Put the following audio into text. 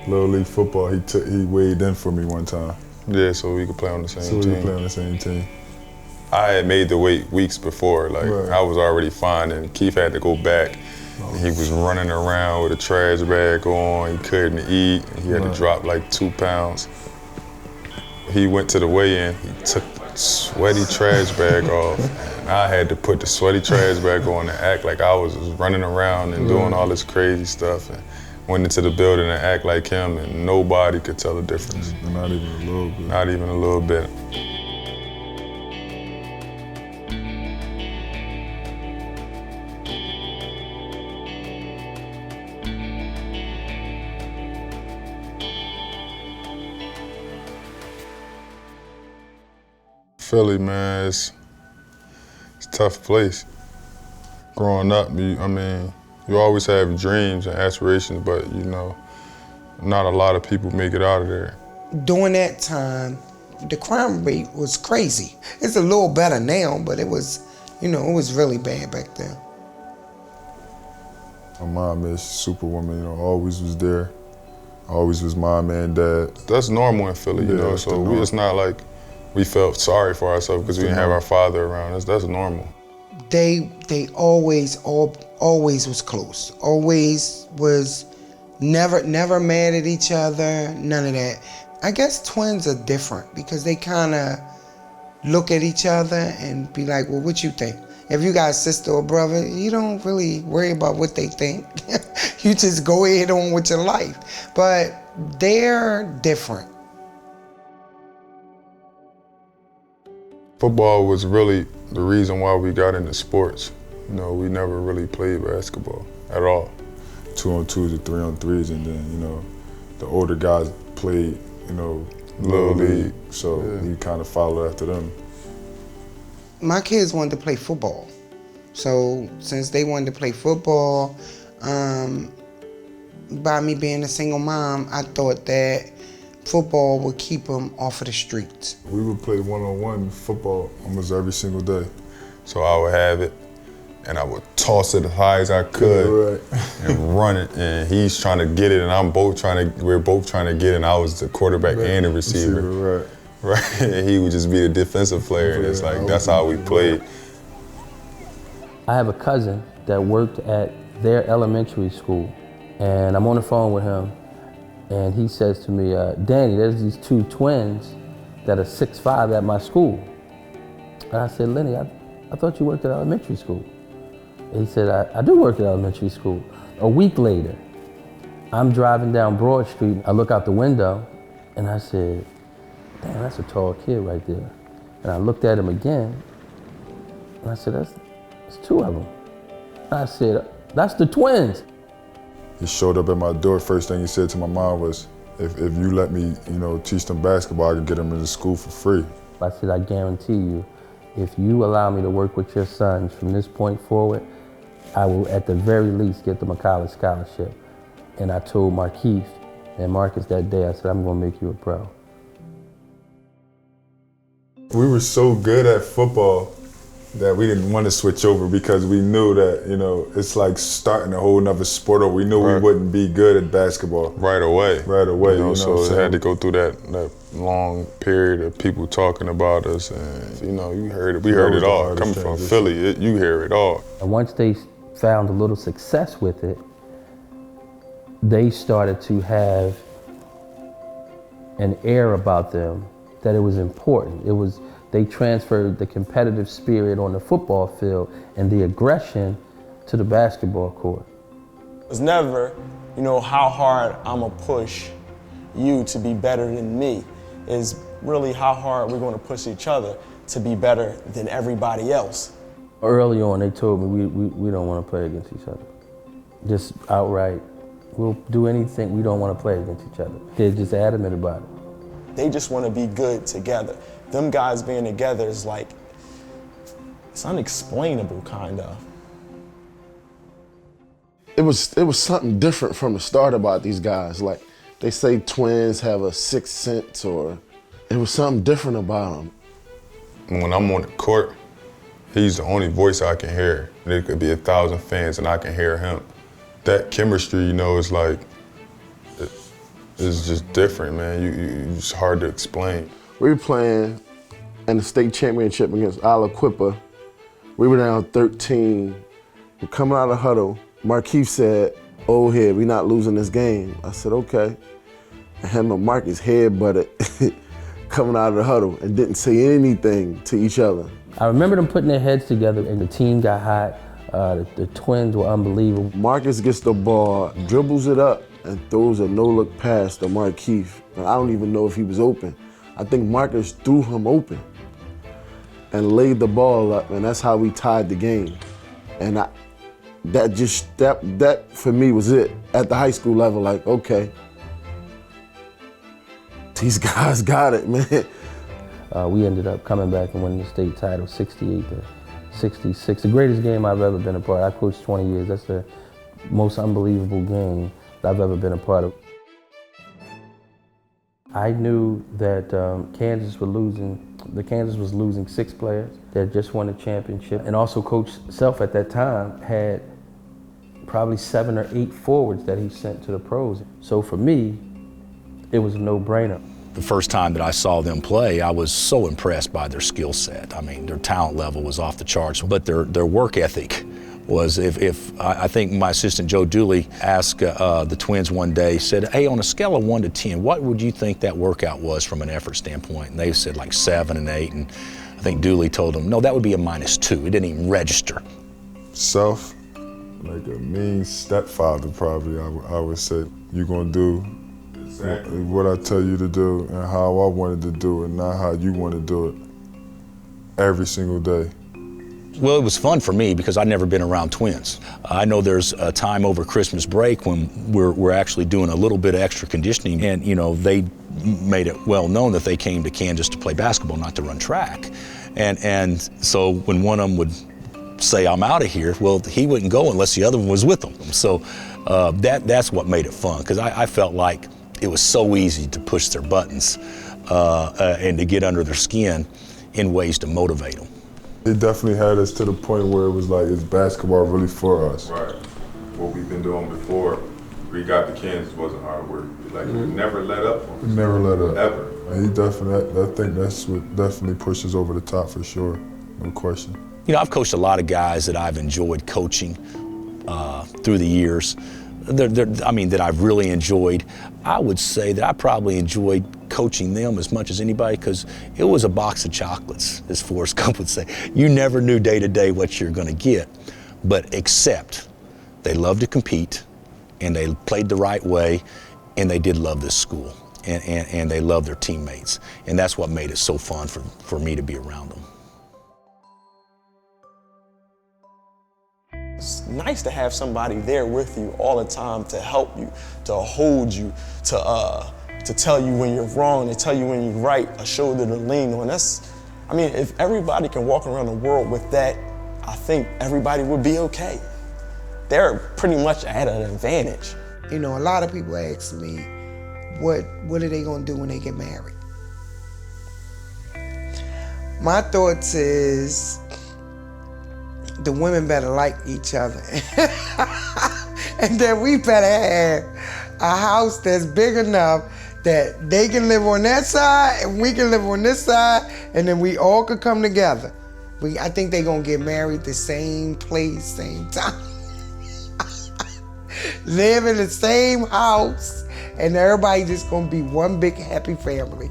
Little league football, he weighed in for me one time. Yeah, so we could play on the same team. So we could play on the same team. I had made the weight weeks before. Like, right. I was already fine, and Keith had to go back. Oh. He was running around with a trash bag on. He couldn't eat. He had to drop like 2 pounds. He went to the weigh-in. He took the sweaty trash bag off. And I had to put the sweaty trash bag on and act like I was just running around and doing all this crazy stuff. And went into the building and act like him, and nobody could tell the difference. Not even a little bit. Not even a little bit. Philly, man, it's a tough place. Growing up, you always have dreams and aspirations, but you know, not a lot of people make it out of there. During that time, the crime rate was crazy. It's a little better now, but it was, it was really bad back then. My mom is Superwoman, always was there. Always was my man, dad. That's normal in Philly, so it's not like we felt sorry for ourselves because we didn't have our father around us. That's normal. They always was close. Always was never mad at each other, none of that. I guess twins are different because they kind of look at each other and be like, well, what you think? If you got a sister or brother, you don't really worry about what they think. You just go ahead on with your life. But they're different. Football was really the reason why we got into sports. We never really played basketball at all. 2-on-2s or 3-on-3s, and then, the older guys played, Little League, so we kind of followed after them. My kids wanted to play football. So since they wanted to play football, by me being a single mom, I thought that football would keep them off of the streets. We would play one-on-one football almost every single day. So I would have it, and I would toss it as high as I could and run it, and he's trying to get it, and we're both trying to get it, and I was the quarterback and the receiver. Right. And he would just be the defensive player, and it's like, that's how we played. I have a cousin that worked at their elementary school, and I'm on the phone with him, and he says to me, Danny, there's these 2 twins that are 6'5" at my school. And I said, Lenny, I thought you worked at elementary school. And he said, I do work at elementary school. A week later, I'm driving down Broad Street. I look out the window, and I said, damn, that's a tall kid right there. And I looked at him again, and I said, that's 2 of them. And I said, that's the twins. He showed up at my door. First thing he said to my mom was, if you let me, teach them basketball, I can get them into school for free. I said, I guarantee you, if you allow me to work with your sons from this point forward, I will at the very least get them a college scholarship. And I told Markieff and Marcus that day, I said, I'm gonna make you a pro. We were so good at football that we didn't want to switch over because we knew that, it's like starting a whole nother sport, or we knew we wouldn't be good at basketball. Right away. So it had to go through that long period of people talking about us, and we heard it all. Coming from Philly, you hear it all. And once they found a little success with it, they started to have an air about them that it was important. They transferred the competitive spirit on the football field and the aggression to the basketball court. It's never, how hard I'm gonna push you to be better than me. It's really how hard we're gonna push each other to be better than everybody else. Early on, they told me we don't want to play against each other. Just outright, we'll do anything, we don't want to play against each other. They're just adamant about it. They just want to be good together. Them guys being together is like, it's unexplainable, kind of. It was something different from the start about these guys. Like, they say twins have a sixth sense, or it was something different about them. When I'm on the court, he's the only voice I can hear. There could be 1,000 fans and I can hear him. That chemistry, is like, It's just different, man. It's hard to explain. We were playing in the state championship against Aliquippa. We were down 13. We're coming out of the huddle. Markieff said, "Old head, we're not losing this game." I said, "Okay." And him and Marcus head-butted coming out of the huddle and didn't say anything to each other. I remember them putting their heads together and the team got hot. The twins were unbelievable. Marcus gets the ball, dribbles it up, and throws a no-look pass to Markieff. And I don't even know if he was open. I think Marcus threw him open and laid the ball up, and that's how we tied the game. And that for me was it. At the high school level, like, okay, these guys got it, man. We ended up coming back and winning the state title 68-66. The greatest game I've ever been a part of. I coached 20 years. That's the most unbelievable game that I've ever been a part of. I knew that Kansas was losing 6 players. They had just won a championship. And also Coach Self at that time had probably 7 or 8 forwards that he sent to the pros. So for me, it was a no-brainer. The first time that I saw them play, I was so impressed by their skill set. I mean, their talent level was off the charts, but their work ethic was, I think my assistant Joe Dooley asked the twins one day, said, "Hey, on a scale of 1 to 10, what would you think that workout was from an effort standpoint?" And they said like 7 and 8, and I think Dooley told them, no, that would be a -2. It didn't even register. Self, like a mean stepfather probably, I would say. You're gonna do what I tell you to do and how I wanted to do it, not how you want to do it every single day. Well, it was fun for me because I'd never been around twins. I know there's a time over Christmas break when we're actually doing a little bit of extra conditioning, and they made it well known that they came to Kansas to play basketball, not to run track. And so when one of them would say, "I'm out of here," well, he wouldn't go unless the other one was with him. So that's what made it fun, because I felt like it was so easy to push their buttons and to get under their skin in ways to motivate them. It definitely had us to the point where it was like, is basketball really for us? Right. What we've been doing before we got to Kansas wasn't hard work. Like, we never let up on us. Never let up. Ever. And he definitely, I think that's what definitely pushes over the top for sure, no question. I've coached a lot of guys that I've enjoyed coaching through the years. That I've really enjoyed. I would say that I probably enjoyed coaching them as much as anybody, because it was a box of chocolates, as Forrest Gump would say. You never knew day to day what you're going to get, but except they loved to compete, and they played the right way, and they did love this school, and they loved their teammates, and that's what made it so fun for me to be around them. It's nice to have somebody there with you all the time to help you, to hold you, to tell you when you're wrong, to tell you when you're right, a shoulder to lean on. If everybody can walk around the world with that, I think everybody would be okay. They're pretty much at an advantage. A lot of people ask me, what are they gonna do when they get married? My thoughts is, the women better like each other. And then we better have a house that's big enough that they can live on that side and we can live on this side, and then we all could come together. I think they're gonna get married the same place, same time. Live in the same house, and everybody just gonna be one big happy family.